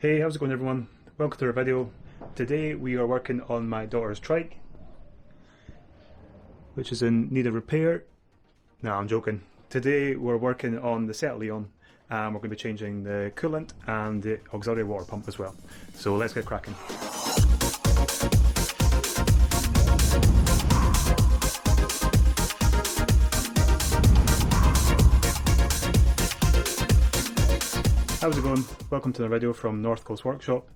Hey, how's it going everyone? Welcome to our video. Today we are working on my daughter's trike, which is in need of repair. No, I'm joking. Today we're working on the Untitled Leon and we're going to be changing the coolant and the auxiliary water pump as well. So let's get cracking. How's it going? Welcome to the video from North Coast Workshop.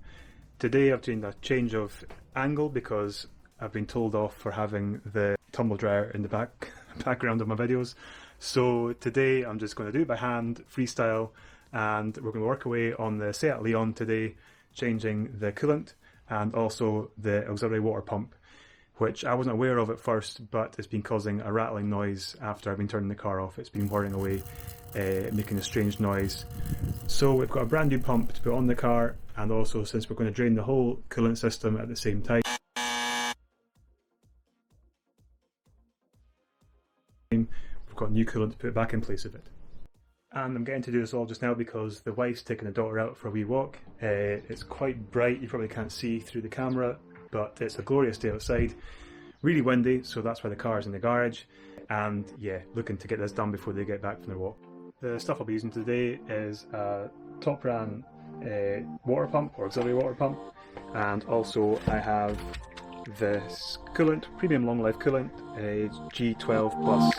Today I've done a change of angle because I've been told off for having the tumble dryer in the background of my videos. So today I'm just going to do it by hand, freestyle, and we're going to work away on the Untitled Leon today, changing the coolant and also the auxiliary water pump, which I wasn't aware of at first, but it's been causing a rattling noise after I've been turning the car off. It's been whirring away, making a strange noise. So we've got a brand new pump to put on the car, and also since we're going to drain the whole coolant system at the same time, we've got new coolant to put back in place of it. And I'm getting to do this all just now because the wife's taking the daughter out for a wee walk. It's quite bright, you probably can't see through the camera, but it's a glorious day outside. Really windy, so that's why the car is in the garage. And yeah, looking to get this done before they get back from their walk. The stuff I'll be using today is a top ran water pump or auxiliary water pump, and also I have this coolant, premium long life coolant, a G12 plus.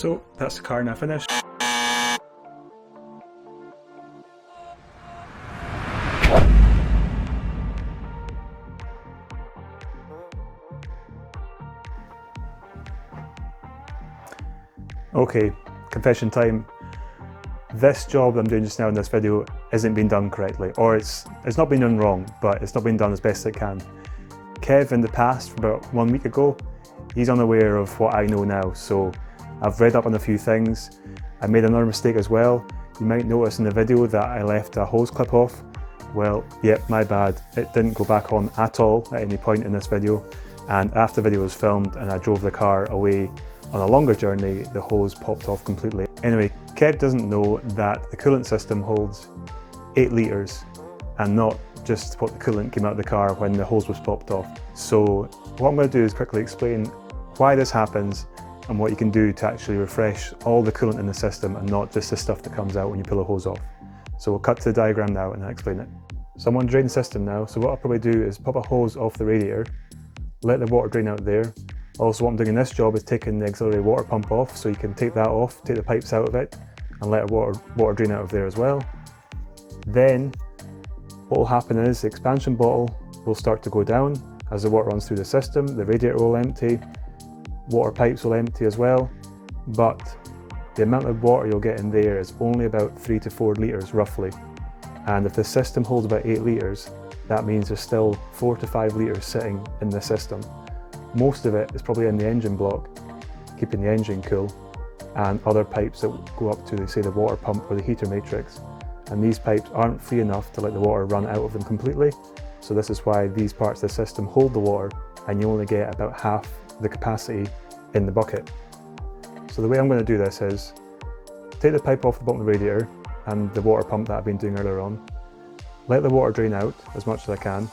So that's the car now finished. Okay, confession time. This job I'm doing just now in this video isn't being done correctly, or it's not been done wrong, but it's not been done as best it can. Kev in the past, about 1 week ago, he's unaware of what I know now, so I've read up on a few things. I made another mistake as well. You might notice in the video that I left a hose clip off. Well, yep, my bad. It didn't go back on at all at any point in this video, and after the video was filmed and I drove the car away on a longer journey, the hose popped off completely. Anyway, Kev doesn't know that the coolant system holds 8 litres and not just what the coolant came out of the car when the hose was popped off. So what I'm going to do is quickly explain why this happens and what you can do to actually refresh all the coolant in the system and not just the stuff that comes out when you pull a hose off. So we'll cut to the diagram now and I'll explain it. So I'm on drain system now, so what I'll probably do is pop a hose off the radiator, let the water drain out there. Also what I'm doing in this job is taking the auxiliary water pump off, so you can take that off, take the pipes out of it and let water drain out of there as well. Then what will happen is the expansion bottle will start to go down as the water runs through the system, the radiator will empty, water pipes will empty as well, but the amount of water you'll get in there is only about 3 to 4 litres roughly. And if the system holds about 8 litres, that means there's still 4 to 5 litres sitting in the system. Most of it is probably in the engine block, keeping the engine cool, and other pipes that go up to, say, the water pump or the heater matrix. And these pipes aren't free enough to let the water run out of them completely. So this is why these parts of the system hold the water and you only get about half the capacity in the bucket. So the way I'm going to do this is take the pipe off the bottom of the radiator and the water pump that I've been doing earlier on, let the water drain out as much as I can,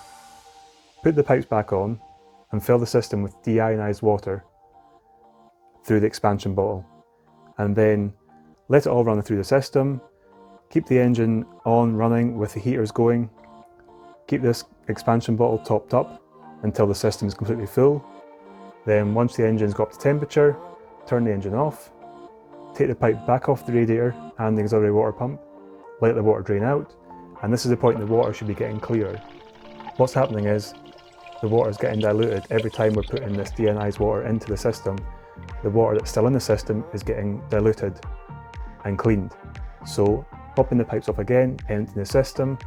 put the pipes back on and fill the system with deionized water through the expansion bottle, and then let it all run through the system, keep the engine on running with the heaters going, keep this expansion bottle topped up until the system is completely full. Then once the engine's got up to temperature, turn the engine off, take the pipe back off the radiator and the auxiliary water pump, let the water drain out, and this is the point the water should be getting clearer. What's happening is the water is getting diluted every time we're putting this deionized water into the system. The water that's still in the system is getting diluted and cleaned. So popping the pipes off again, emptying the system,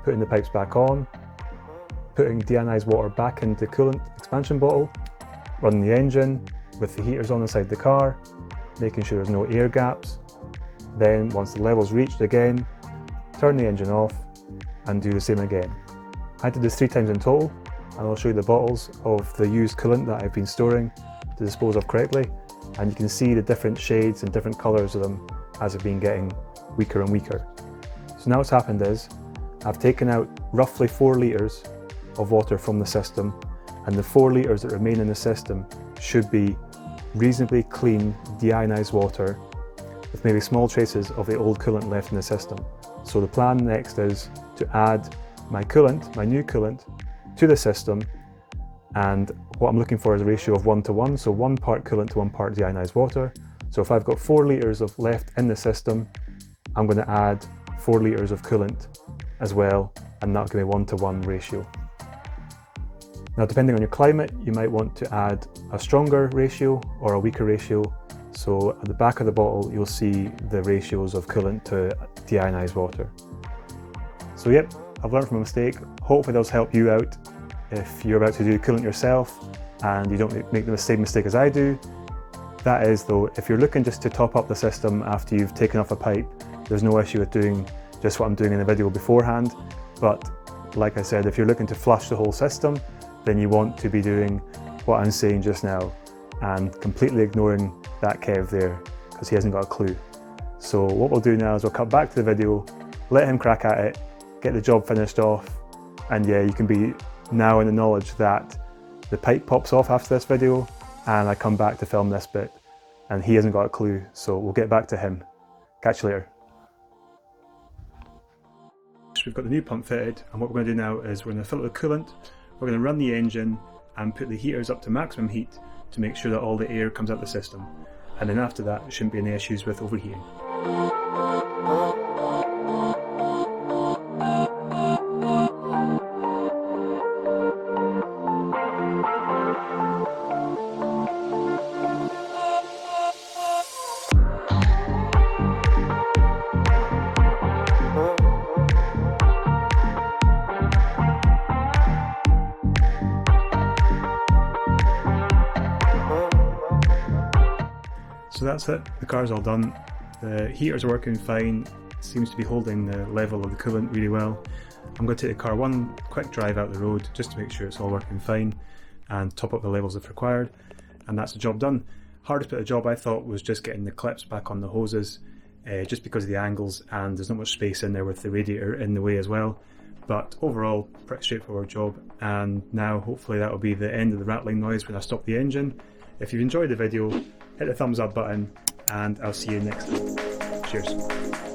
putting the pipes back on, putting deionized water back into the coolant expansion bottle, running the engine with the heaters on inside the car, making sure there's no air gaps. Then once the level's reached again, turn the engine off and do the same again. I did this 3 times in total, and I'll show you the bottles of the used coolant that I've been storing to dispose of correctly, and you can see the different shades and different colours of them as they've been getting weaker and weaker. So now what's happened is I've taken out roughly 4 litres of water from the system, and the 4 litres that remain in the system should be reasonably clean deionized water with maybe small traces of the old coolant left in the system. So the plan next is to add my coolant, my new coolant, to the system, and what I'm looking for is a ratio of 1:1, so 1 part coolant to 1 part deionized water. So if I've got 4 litres of left in the system, I'm going to add 4 litres of coolant as well, and that'll give me a 1:1 ratio. Now depending on your climate, you might want to add a stronger ratio or a weaker ratio. So at the back of the bottle you'll see the ratios of coolant to deionized water. So yep, I've learned from a mistake. Hopefully those help you out if you're about to do coolant yourself and you don't make the same mistake as I do. That is though, if you're looking just to top up the system after you've taken off a pipe, there's no issue with doing just what I'm doing in the video beforehand. But like I said, if you're looking to flush the whole system, then you want to be doing what I'm saying just now and completely ignoring that Kev there because he hasn't got a clue. So what we'll do now is we'll cut back to the video, let him crack at it, get the job finished off, and yeah, you can be now in the knowledge that the pipe pops off after this video and I come back to film this bit and he hasn't got a clue, so we'll get back to him. Catch you later. We've got the new pump fitted, and what we're going to do now is we're going to fill it with coolant, we're going to run the engine and put the heaters up to maximum heat to make sure that all the air comes out of the system. and then after that, there shouldn't be any issues with overheating. So that's it, the car's all done. The heaters are working fine, seems to be holding the level of the coolant really well. I'm going to take the car one quick drive out the road just to make sure it's all working fine and top up the levels if required, and that's the job done. Hardest bit of the job I thought was just getting the clips back on the hoses, just because of the angles, and there's not much space in there with the radiator in the way as well. But overall, pretty straightforward job, and now hopefully that will be the end of the rattling noise when I stop the engine. If you've enjoyed the video, hit the thumbs up button, and I'll see you next time. Cheers.